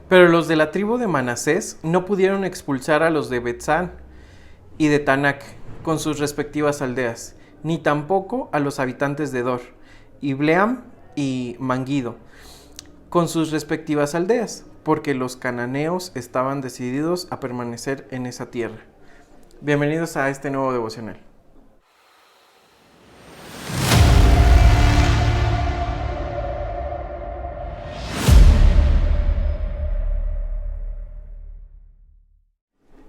Pero los de la tribu de Manasés no pudieron expulsar a los de Betzán y de Tanac con sus respectivas aldeas, ni tampoco a los habitantes de Dor, Ibleam y Manguido, con sus respectivas aldeas, porque los cananeos estaban decididos a permanecer en esa tierra. Bienvenidos a este nuevo devocional.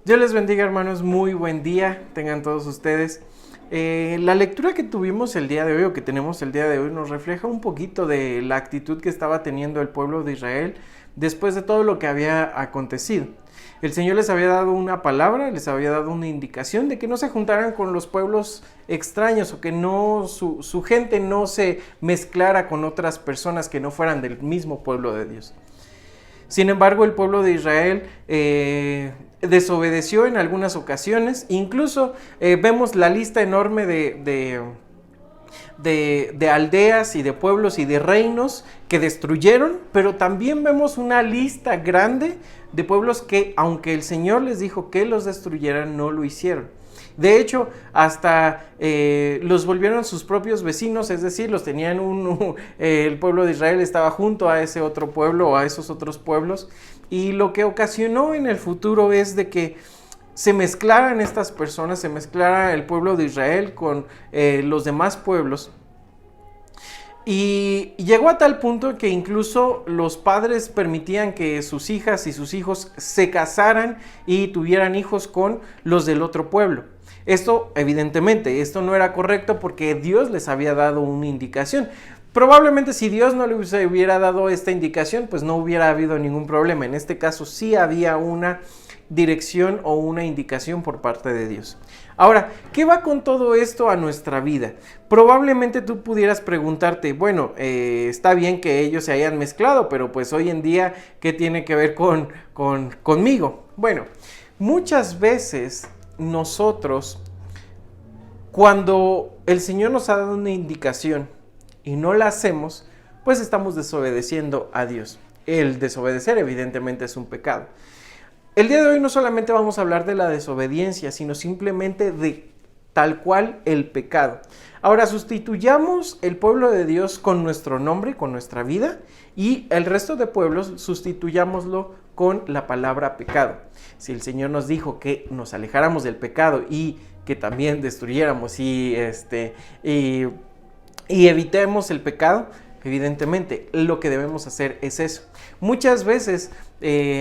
Dios les bendiga, hermanos, muy buen día tengan todos ustedes. La lectura que tuvimos el día de hoy, o que tenemos el día de hoy, nos refleja un poquito de la actitud que estaba teniendo el pueblo de Israel después de todo lo que había acontecido. El Señor les había dado una palabra, les había dado una indicación de que no se juntaran con los pueblos extraños, o que no su gente no se mezclara con otras personas que no fueran del mismo pueblo de Dios. Sin embargo, el pueblo de Israel desobedeció en algunas ocasiones. Incluso vemos la lista enorme de aldeas y de pueblos y de reinos que destruyeron, pero también vemos una lista grande de pueblos que, aunque el Señor les dijo que los destruyeran, no lo hicieron. De hecho, hasta los volvieron sus propios vecinos, es decir, los tenían el pueblo de Israel estaba junto a ese otro pueblo o a esos otros pueblos, y lo que ocasionó en el futuro es de que se mezclaran estas personas, se mezclara el pueblo de Israel con los demás pueblos. Y llegó a tal punto que incluso los padres permitían que sus hijas y sus hijos se casaran y tuvieran hijos con los del otro pueblo. Esto, evidentemente, esto no era correcto porque Dios les había dado una indicación. Probablemente si Dios no les hubiera dado esta indicación, pues no hubiera habido ningún problema. En este caso sí había una dirección o una indicación por parte de Dios. Ahora, ¿qué va con todo esto a nuestra vida? Probablemente tú pudieras preguntarte, bueno, está bien que ellos se hayan mezclado, pero pues hoy en día, ¿qué tiene que ver conmigo? Bueno, muchas veces nosotros, cuando el Señor nos ha dado una indicación y no la hacemos, pues estamos desobedeciendo a Dios. El desobedecer evidentemente es un pecado. El día de hoy no solamente vamos a hablar de la desobediencia, sino simplemente de tal cual el pecado. Ahora, sustituyamos el pueblo de Dios con nuestro nombre, con nuestra vida, y el resto de pueblos sustituyámoslo con la palabra pecado. Si el Señor nos dijo que nos alejáramos del pecado y que también destruyéramos y evitemos el pecado, evidentemente lo que debemos hacer es eso. Muchas veces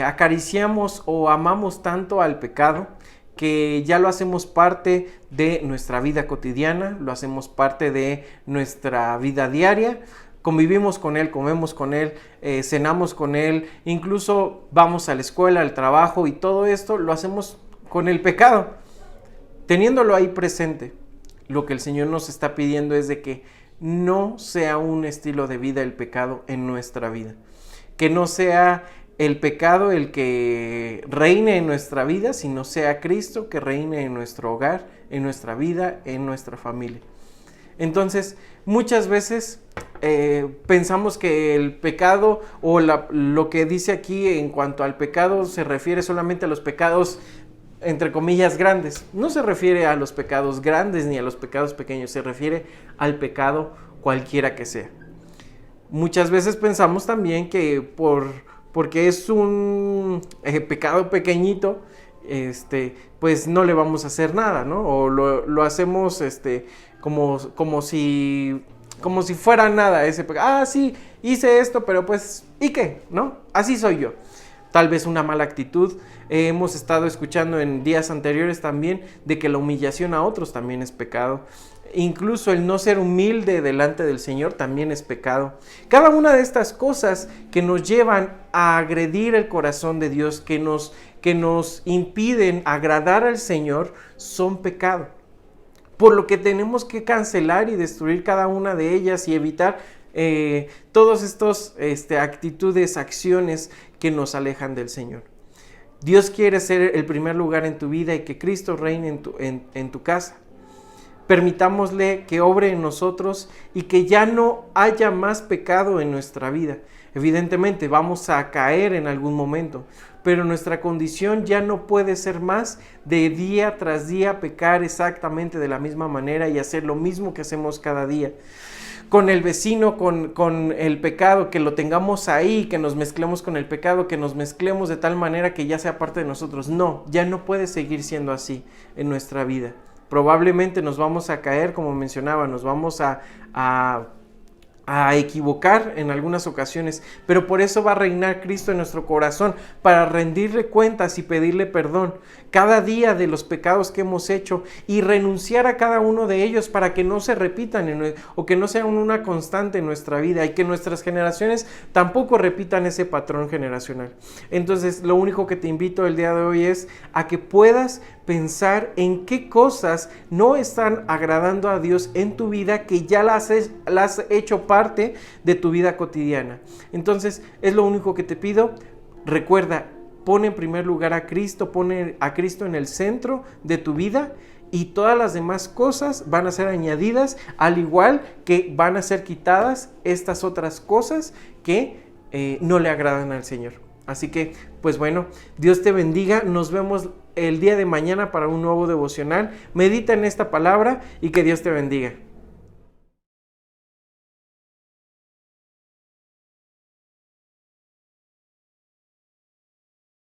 acariciamos o amamos tanto al pecado que ya lo hacemos parte de nuestra vida cotidiana, lo hacemos parte de nuestra vida diaria. Convivimos con él, comemos con él, cenamos con él, incluso vamos a la escuela, al trabajo, y todo esto lo hacemos con el pecado. Teniéndolo ahí presente, lo que el Señor nos está pidiendo es de que no sea un estilo de vida el pecado en nuestra vida. Que no sea el pecado el que reine en nuestra vida, sino sea Cristo que reine en nuestro hogar, en nuestra vida, en nuestra familia. Entonces, muchas veces pensamos que el pecado o lo que dice aquí en cuanto al pecado se refiere solamente a los pecados, entre comillas, grandes. No se refiere a los pecados grandes ni a los pecados pequeños, se refiere al pecado cualquiera que sea. Muchas veces pensamos también que porque es un pecado pequeñito, pues no le vamos a hacer nada, ¿no? O lo hacemos como si fuera nada ese pecado. Ah, sí, hice esto, pero pues, ¿y qué? ¿No? Así soy yo. Tal vez una mala actitud. Hemos estado escuchando en días anteriores también de que la humillación a otros también es pecado. Incluso el no ser humilde delante del Señor también es pecado. Cada una de estas cosas que nos llevan a agredir el corazón de Dios, que nos impiden agradar al Señor, son pecado. Por lo que tenemos que cancelar y destruir cada una de ellas y evitar todas estas actitudes, acciones que nos alejan del Señor. Dios quiere ser el primer lugar en tu vida y que Cristo reine en tu casa. Permitámosle que obre en nosotros y que ya no haya más pecado en nuestra vida. Evidentemente vamos a caer en algún momento, pero nuestra condición ya no puede ser más de día tras día pecar exactamente de la misma manera y hacer lo mismo que hacemos cada día. Con el vecino, con el pecado, que lo tengamos ahí, que nos mezclemos con el pecado, que nos mezclemos de tal manera que ya sea parte de nosotros. No, ya no puede seguir siendo así en nuestra vida. Probablemente nos vamos a caer, como mencionaba, nos vamos a equivocar en algunas ocasiones, pero por eso va a reinar Cristo en nuestro corazón, para rendirle cuentas y pedirle perdón cada día de los pecados que hemos hecho y renunciar a cada uno de ellos para que no se repitan o que no sean una constante en nuestra vida y que nuestras generaciones tampoco repitan ese patrón generacional. Entonces, lo único que te invito el día de hoy es a que puedas pensar en qué cosas no están agradando a Dios en tu vida, que ya las has hecho parte de tu vida cotidiana. Entonces, es lo único que te pido. Recuerda, pon en primer lugar a Cristo, pone a Cristo en el centro de tu vida y todas las demás cosas van a ser añadidas, al igual que van a ser quitadas estas otras cosas que no le agradan al Señor. Así que, pues bueno, Dios te bendiga. Nos vemos el día de mañana para un nuevo devocional. Medita en esta palabra y que Dios te bendiga.